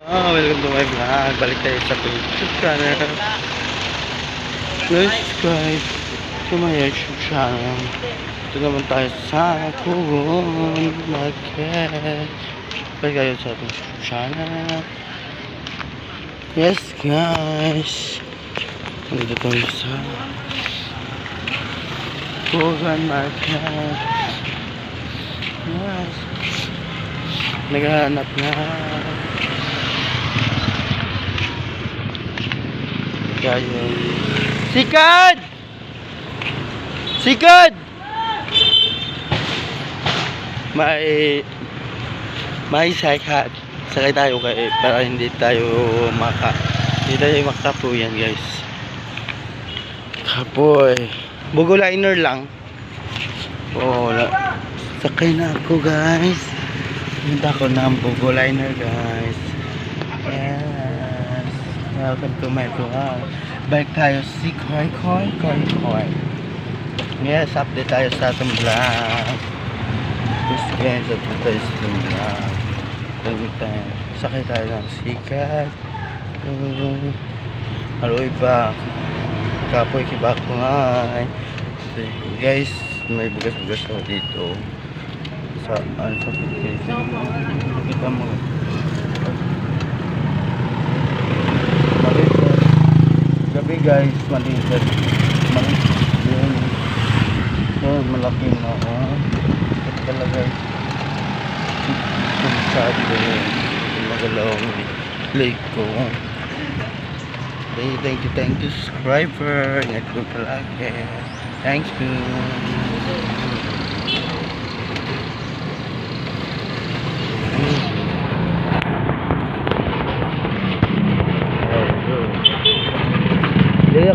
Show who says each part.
Speaker 1: Welcome to my vlog. Balik tayo sa YouTube channel. Please subscribe to my YouTube channel. Ito naman tayo sa Kugon Market. Balik tayo sa ating YouTube channel. Yes guys, nandito tayo sa Kugon Market. Yes, naghahanap na kayo. Sikad! Sikad! May sakad. Sakay tayo para hindi tayo makapuyan guys. Kapoy. Bugo liner lang. Sakay na ako guys. Punta ko ng bugo liner guys. Yes. Welcome to my vlog. Balik tayo si Koy. Yes, update tayo sa atong vlog. Yes guys, update tayo sa atong vlog. Sakay tayo ng sikat. Haloy ba? Kapoy kibak ko nga. Guys, may bugas-bugas ako dito. Sa Pilipinas. Kita mo. Gabi guys, maliit. Malaki na ito talaga sabi ko magalawang lake ko. Thank you subscriber. Ingat ko palagi. Thanks you.